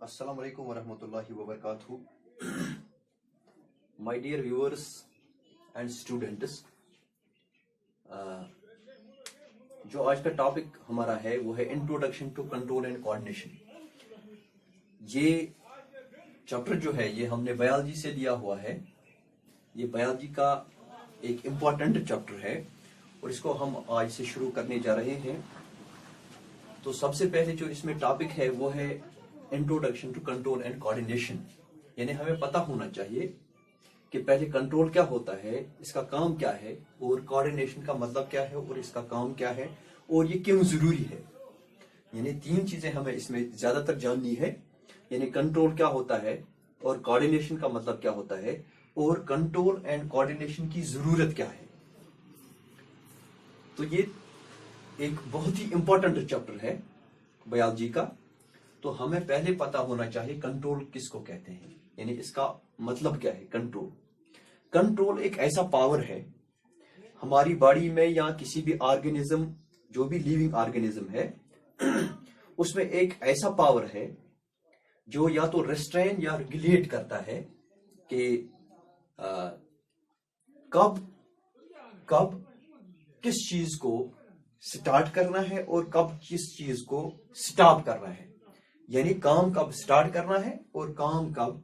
Assalamu alaikum warahmatullahi wabarakatuh. My dear viewers and students, जो आज का टॉपिक हमारा है वो है introduction to control and coordination. ये चैप्टर जो है ये हमने बायोलॉजी से लिया हुआ है। ये बायोलॉजी का एक इम्पॉर्टेंट चैप्टर है और इसको हम आज से शुरू करने जा रहे हैं। तो सबसे पहले जो इसमें टॉपिक है वो है introduction to control and coordination. यानी हमें पता होना चाहिए कि पहले कंट्रोल क्या होता है, इसका काम क्या है, और कोऑर्डिनेशन का मतलब क्या है और इसका काम क्या है और ये क्यों जरूरी है। यानी तीन चीजें हमें इसमें ज्यादातर जाननी है। यानी कंट्रोल क्या होता है और कोऑर्डिनेशन का मतलब क्या होता है और कंट्रोल एंड कोऑर्डिनेशन की जरूरत क्या है। तो ये एक बहुत ही इंपॉर्टेंट चैप्टर है बायोलॉजी का। तो हमें पहले पता होना चाहिए कंट्रोल किसको कहते हैं, यानी इसका मतलब क्या है। कंट्रोल एक ऐसा पावर है हमारी बॉडी में या किसी भी ऑर्गेनिज्म, जो भी लिविंग ऑर्गेनिज्म है उसमें एक ऐसा पावर है जो या तो रेस्ट्रेन या रेगुलेट करता है कि कब किस चीज को स्टार्ट करना है और कब किस चीज को स्टॉप करना है। यानी काम कब स्टार्ट करना है और काम कब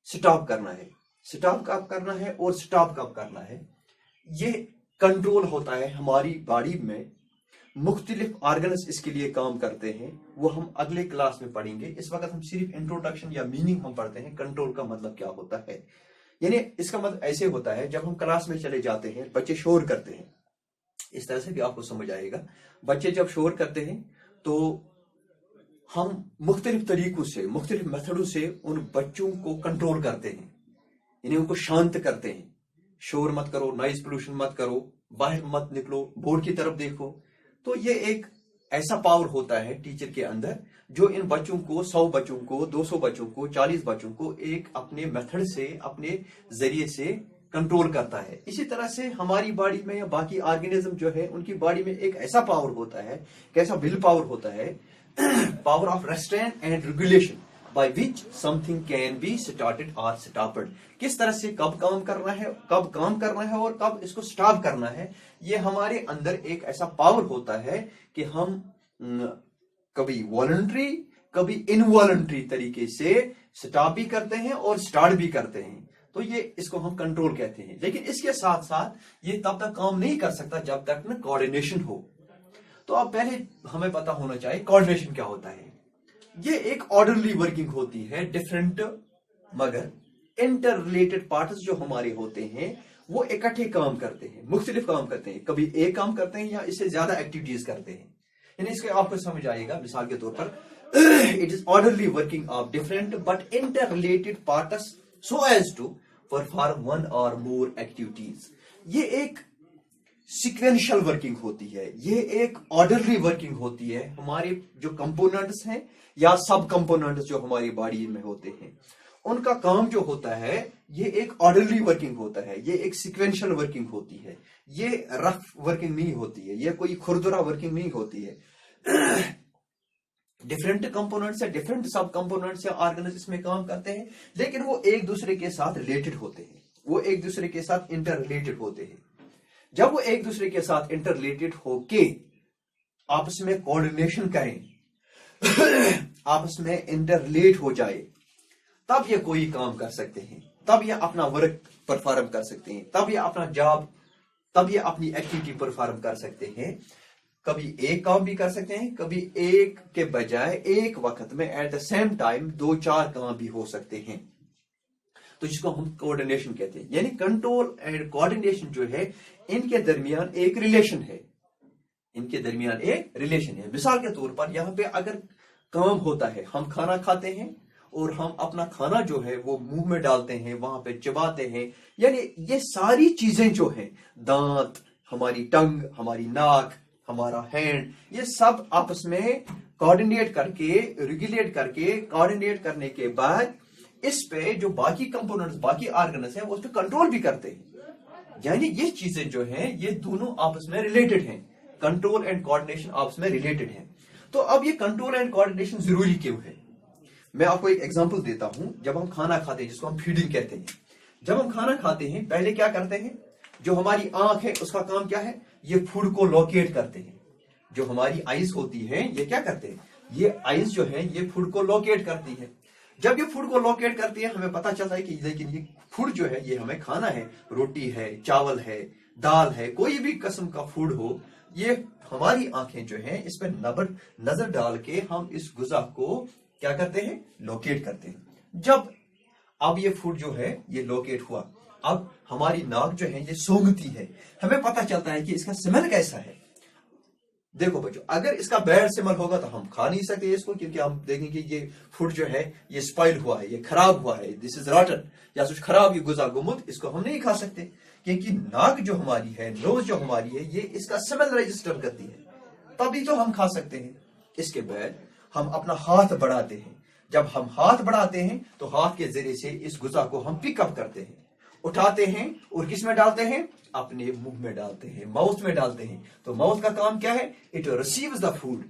स्टॉप करना है, स्टॉप कब करना है और स्टॉप कब करना है। ये कंट्रोल होता है हमारी बॉडी में। मुख्तलिफ ऑर्गन्स इसके लिए काम करते हैं, वो हम अगले क्लास में पढ़ेंगे। इस वक्त हम सिर्फ इंट्रोडक्शन या मीनिंग हम पढ़ते हैं, कंट्रोल का मतलब क्या होता है। यानी इसका मतलब ऐसे होता है, जब हम क्लास में चले जाते हैं बच्चे शोर करते हैं, इस तरह से भी आपको समझ आएगा। बच्चे जब शोर करते हैं तो हम मुख्तलिफ तरीकों से, मुख्तलिफ मेथडों से उन बच्चों को कंट्रोल करते हैं, यानी उनको शांत करते हैं। शोर मत करो, नॉइज पोल्यूशन मत करो, बाहर मत निकलो, बोर्ड की तरफ देखो। तो ये एक ऐसा पावर होता है टीचर के अंदर जो इन बच्चों को, 100 बच्चों को, 200 बच्चों को, 40 बच्चों को एक अपने मेथड से, अपने जरिए से कंट्रोल करता है। इसी तरह से हमारी बॉडी में या बाकी ऑर्गेनिज्म जो है उनकी बॉडी में एक ऐसा पावर होता है, कैसा विल पावर होता है, power of restrain and regulation by which something can be started और स्टॉप्ड। किस तरह से कब काम करना है, कब काम करना है और कब इसको स्टॉप करना है। ये हमारे अंदर एक ऐसा पावर होता है कि हम कभी वॉलंटरी कभी इनवॉलंटरी तरीके से स्टॉप भी करते हैं और स्टार्ट भी करते हैं। तो ये इसको हम कंट्रोल कहते हैं। लेकिन इसके साथ साथ ये तब तक काम नहीं कर सकता जब तक न कोऑर्डिनेशन हो। तो अब पहले हमें पता होना चाहिए कोऑर्डिनेशन क्या होता है। ये एक ऑर्डरली वर्किंग होती है, डिफरेंट मगर इंटर रिलेटेड पार्ट्स जो हमारे होते हैं वो इकट्ठे काम करते हैं, मुख्तलिफ काम करते हैं। कभी एक काम करते हैं या इससे ज्यादा एक्टिविटीज करते हैं। यानी इसके आपको समझ आएगा, मिसाल के तौर पर it is orderly working of different but interrelated parts so as to perform one or more activities. ये एक सीक्वेंशियल वर्किंग होती है, ये एक ऑर्डरली वर्किंग होती है। हमारे जो कंपोनेंट्स हैं या सब कंपोनेंट्स जो हमारी बॉडी में होते हैं उनका काम जो होता है ये एक ऑर्डरली वर्किंग होता है, ये एक सीक्वेंशियल वर्किंग होती है। ये रफ वर्किंग नहीं होती है, ये कोई खुरदुरा वर्किंग नहीं होती है। डिफरेंट कंपोनेंट्स या डिफरेंट सब कंपोनेंट्स या ऑर्गन्स इसमें काम करते हैं, लेकिन वो एक दूसरे के साथ रिलेटेड होते हैं, वो एक दूसरे के साथ इंटर रिलेटेड होते हैं। जब वो एक दूसरे के साथ इंटर रिलेटेड होके आपस में कोऑर्डिनेशन करें, आपस में इंटर रिलेट हो जाए, तब ये कोई काम कर सकते हैं, तब ये अपना वर्क परफॉर्म कर सकते हैं, तब ये अपना जॉब, तब ये अपनी एक्टिविटी परफॉर्म कर सकते हैं। कभी एक काम भी कर सकते हैं, कभी एक के बजाय एक वक्त में एट द सेम टाइम 2-4 काम भी हो सकते हैं। तो जिसको हम कोऑर्डिनेशन कहते हैं। यानी कंट्रोल एंड कोऑर्डिनेशन जो है इनके दरमियान एक रिलेशन है, इनके दरमियान एक रिलेशन है। मिसाल के तौर पर यहाँ पे अगर काम होता है, हम खाना खाते हैं और हम अपना खाना जो है वो मुंह में डालते हैं, वहां पे चबाते हैं। यानी ये सारी चीजें जो हैं, दांत, हमारी टंग, हमारी नाक, हमारा हैंड, ये सब आपस में कोऑर्डिनेट करके, रेगुलेट करके, कोऑर्डिनेट करने के बाद इस पे जो बाकी कंपोनेंट्स, बाकी ऑर्गन्स हैं वो उस पे कंट्रोल भी करते हैं। यानी ये चीजें जो हैं ये दोनों आपस में रिलेटेड हैं, कंट्रोल एंड कोऑर्डिनेशन आपस में रिलेटेड हैं। तो अब ये कंट्रोल एंड कोऑर्डिनेशन जरूरी क्यों है? मैं आपको एक एग्जांपल देता हूं। जब हम खाना खाते हैं, जिसको हम फीडिंग कहते हैं, जब हम खाना खाते हैं पहले क्या करते हैं, जो हमारी आंख है उसका काम क्या है, ये फूड को लोकेट करते हैं। जो हमारी आइज होती है ये क्या करते हैं, ये आइज जो है ये फूड को लोकेट करती है। जब ये फूड को लोकेट करती है हमें पता चलता है कि लेकिन ये फूड जो है ये हमें खाना है, रोटी है, चावल है, दाल है, कोई भी किस्म का फूड हो, ये हमारी आंखें जो हैं इस पर नजर डाल के हम इस गुज़ा को क्या करते हैं, लोकेट करते हैं। जब अब ये फूड जो है ये लोकेट हुआ, अब हमारी नाक जो है ये सूंघती है, हमें पता चलता है कि इसका स्मेल कैसा है। देखो बच्चों, अगर इसका बैड स्मेल होगा तो हम खा नहीं सकते इसको, क्योंकि हम देखेंगे ये फूड जो है ये स्पॉइल हुआ है, ये खराब हुआ है, दिस इज रॉटन, या कुछ खराब ये गुज़ा गुमुत, इसको हम नहीं खा सकते। क्योंकि नाक जो हमारी है, नोज जो हमारी है, ये इसका स्मेल रजिस्टर करती है, तभी तो हम खा सकते हैं। इसके बाद हम अपना हाथ बढ़ाते हैं, जब हम हाथ बढ़ाते हैं तो हाथ के जरिए से इस गुज़ा को हम पिकअप करते हैं, उठाते हैं और किस में डालते हैं, अपने मुंह में डालते हैं, माउथ में डालते हैं। तो माउथ का काम क्या है, it receives the food,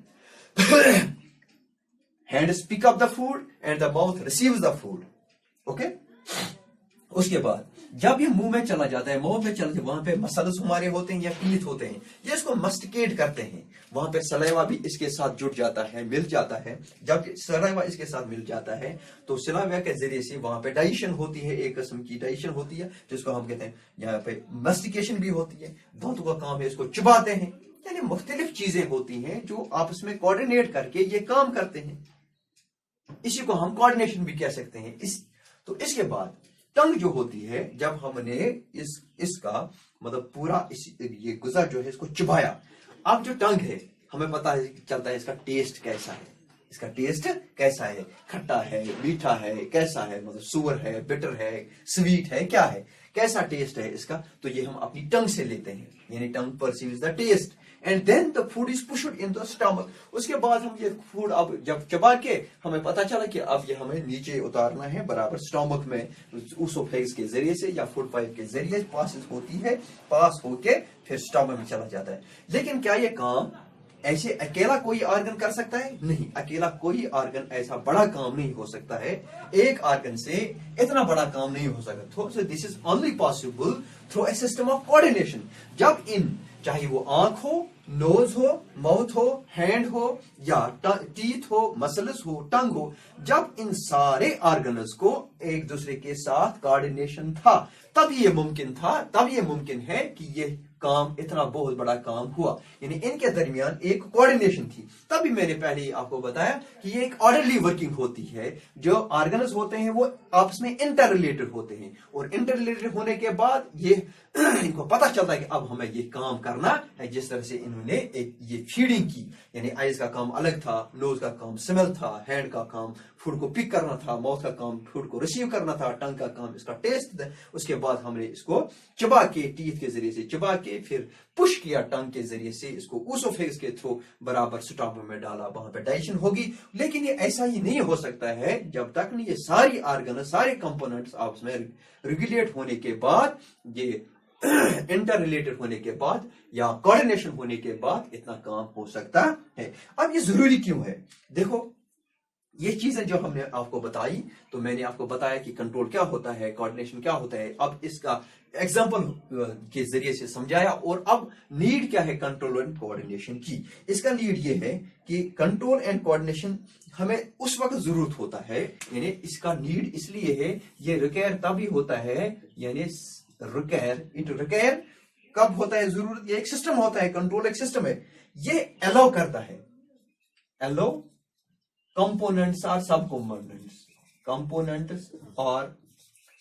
hands pick up the food and the mouth receives the food. Okay, उसके बाद जब ये मुंह में चला जाता है, मुंह में चलते वहां पे मसल्स हमारे होते हैं या टीथ होते हैं, ये इसको मस्टिकेट करते हैं, वहां पे सलाइवा भी इसके साथ जुड़ जाता है, मिल जाता है। जब सलाइवा इसके साथ मिल जाता है तो सलाइवा के जरिए से वहां पे डाइजेशन होती है, एक किस्म की डाइजेशन होती है जिसको हम कहते हैं, यहाँ पे मस्टिकेशन भी होती है, दांतों का काम है इसको चबाते हैं, यानी मुख्तलिफ चीजें होती हैं जो आपस में कोऑर्डिनेट करके ये काम करते हैं। इसी को हम कोऑर्डिनेशन भी कह सकते हैं। तो इसके बाद टंग जो होती है, जब हमने इसका मतलब पूरा ये गुज़ा जो है इसको चबाया, अब जो टंग है हमें पता चलता है इसका टेस्ट कैसा है, इसका टेस्ट कैसा है, खट्टा है, मीठा है, कैसा है, मतलब सुअर है, बिटर है, स्वीट है, क्या है, कैसा टेस्ट है इसका। तो ये हम अपनी टंग से लेते हैं, यानी tongue perceives the taste and then the food is pushed in the stomach. उसके बाद हम ये फूड अब जब चबा के हमें पता चला कि अब ये हमें नीचे उतारना है बराबर स्टमक में, ऊसोफेगस के जरिए से या फूड पाइप के जरिए पास होती है, पास होके फिर स्टमक में चला जाता है। लेकिन क्या ये काम ऐसे अकेला कोई ऑर्गन कर सकता है? नहीं, अकेला कोई ऑर्गन ऐसा बड़ा काम नहीं हो सकता है, एक ऑर्गन से इतना बड़ा काम नहीं हो सकता। So this is only possible through a system of coordination. जब इन चाहे वो आंख हो, नोज हो, माउथ हो, हैंड हो या टीथ हो, मसल्स हो, टंग हो, जब इन सारे ऑर्गन्स को एक दूसरे के साथ कोऑर्डिनेशन था तब ये मुमकिन था, तब ये मुमकिन है कि ये काम इतना बहुत बड़ा काम हुआ, यानी इनके दरमियान एक कोऑर्डिनेशन थी। तभी मैंने पहले ही आपको बताया कि ये एक ऑर्डरली वर्किंग होती है। जो ऑर्गन्स होते हैं वो आपस में इंटर रिलेटेड होते हैं और इंटर रिलेटेड होने के बाद ये इनको पता चलता है कि अब हमें ये काम करना है। जिस तरह से इन्होंने एक ये फीडिंग की, यानी आइज का काम अलग था, नोज का काम स्मेल था, हैंड का काम फूड को पिक करना था, माउथ का काम फूड को रिसीव करना था, टंग का काम इसका टेस्ट था। उसके बाद हमने इसको चबा के, टीथ के जरिए से चबा के फिर पुश किया टंग के जरिए से, इसको ऊसोफेगस के थ्रू बराबर स्टमक में डाला, वहां पे डाइजेशन होगी। लेकिन ये ऐसा ही नहीं हो सकता है जब तक नहीं ये सारी ऑर्गन, सारे कंपोनेंट्स आपस में रेगुलेट होने के बाद, ये इंटर रिलेटेड होने के बाद या कोऑर्डिनेशन होने के बाद इतना काम हो सकता है। अब ये जरूरी क्यों है? देखो, ये चीजें जो हमने आपको बताई, तो मैंने आपको बताया कि कंट्रोल क्या होता है, कोऑर्डिनेशन क्या होता है। अब इसका एग्जांपल के जरिए से समझाया। और अब नीड क्या है कंट्रोल एंड कोऑर्डिनेशन की? इसका नीड ये है कि कंट्रोल एंड कोऑर्डिनेशन हमें उस वक्त जरूरत होता है, यानी इसका नीड इसलिए है, ये रिक्वायर तभी होता है, यानी रिक्वायर कब होता है जरूरत? ये एक सिस्टम होता है, कंट्रोल एक सिस्टम है, ये अलाउ करता है, allow components are subcomponents, components और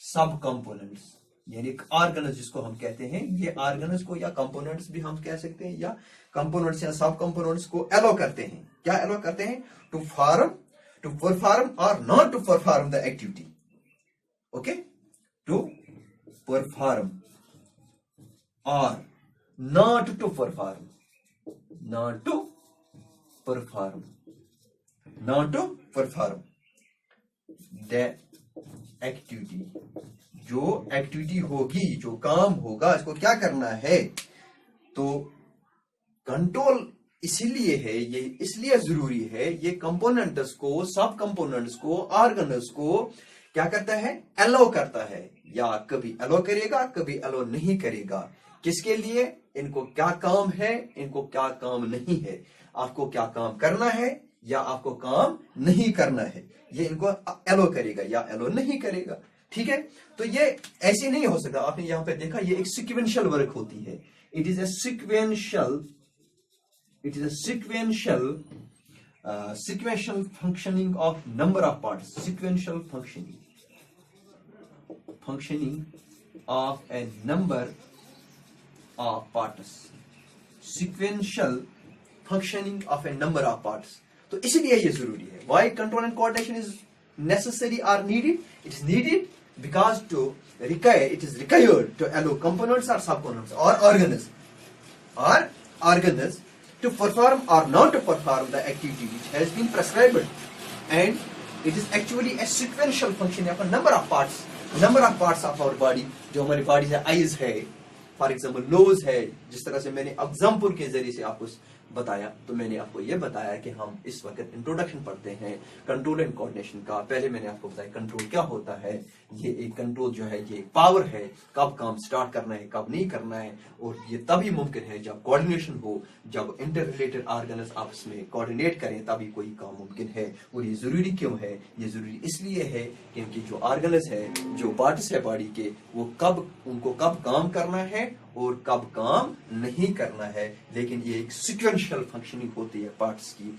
सब कंपोनेंट्स, यानी ऑर्गन्स जिसको हम कहते हैं, ये ऑर्गन्स को या कंपोनेंट्स भी हम कह सकते हैं, या कंपोनेंट्स या सब कंपोनेंट्स को अलाउ करते हैं। क्या अलाउ करते हैं? To perform or not to perform the activity. Okay, to perform or not to perform, not to perform, not to perform the activity। जो एक्टिविटी होगी, जो काम होगा, इसको क्या करना है? तो कंट्रोल اسی لیے ہے یہ اس لیے ضروری ہے یہ کمپوننٹس کو سب کمپوننٹس کو آرگنز کو کیا کرتا ہے ایلو کرتا ہے یا کبھی ایلو کرے گا کبھی ایلو نہیں کرے گا کس کے لیے ان کو کیا کام ہے ان کو کیا کام نہیں ہے آپ کو کیا کام کرنا ہے یا آپ کو کام نہیں کرنا ہے یہ ان کو ایلو کرے گا یا ایلو نہیں کرے گا ٹھیک ہے تو یہ ایسے نہیں ہو سکتا آپ نے یہاں پہ دیکھا یہ ایک سیکوینشل ورک ہوتی ہے it is a sequential functioning of number of parts sequential functioning of a number of parts sequential functioning of a number of parts تو اسی لیے یہ ضروری ہے why control and coordination is necessary or needed it is needed because it is required to allow components or subcomponents or organs to perform or not to perform the activity which has been prescribed and it is actually a sequential function of a number of parts of our body جو ہماری body سے eyes ہے for example نوز ہے جس طرح سے میں نے ایگزامپل کے ذریعے سے آپ کو بتایا تو میں نے آپ کو یہ بتایا کہ ہم اس وقت انٹروڈکشن پڑھتے ہیں کنٹرول اینڈ کوآرڈینیشن کا پہلے میں نے آپ کو بتایا کنٹرول کیا ہوتا ہے یہ ایک کنٹرول جو ہے یہ ایک پاور ہے کب کام سٹارٹ کرنا ہے کب نہیں کرنا ہے اور یہ تبھی ممکن ہے جب کوآرڈینیشن ہو جب انٹر ریلیٹڈ آرگنز آپس میں کوآرڈینیٹ کریں تبھی کوئی کام ممکن ہے اور یہ ضروری کیوں ہے یہ ضروری اس لیے ہے کیونکہ جو آرگنز ہے جو پارٹس ہے باڈی کے وہ ان کو کب کام کرنا ہے اور کب کام نہیں کرنا ہے لیکن یہ ایک سیکوینشل فنکشننگ ہوتی ہے پارٹس کی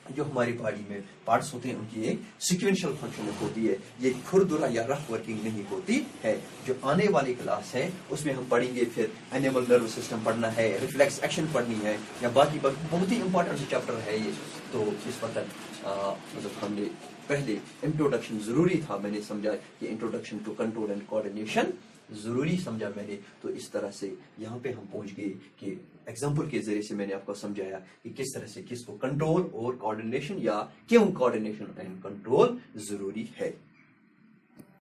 جو ہماری باڈی میں پارٹس ہوتے ہیں ان کی ایک سیکوینشل فنکشننگ ہوتی ہے یہ کھردرا یا رف ورکنگ نہیں ہوتی ہے جو آنے والی کلاس ہے اس میں ہم پڑھیں گے پھر اینیمل نرو سسٹم پڑھنا ہے ریفلیکس ایکشن پڑھنی ہے یا باقی بہت ہی امپورٹنٹ چیپٹر ہے یہ تو اس وقت مطلب ہم نے پہلے انٹروڈکشن ضروری تھا میں نے سمجھا کہ introduction to control and coordination ضروری سمجھا میں نے تو اس طرح سے یہاں پہ ہم پہنچ گئے کہ ایگزامپل کے ذریعے سے میں نے آپ کو سمجھایا کہ کس طرح سے کس کو کنٹرول اور کوآرڈینیشن یا کیوں کوآرڈینیشن اینڈ کنٹرول ضروری ہے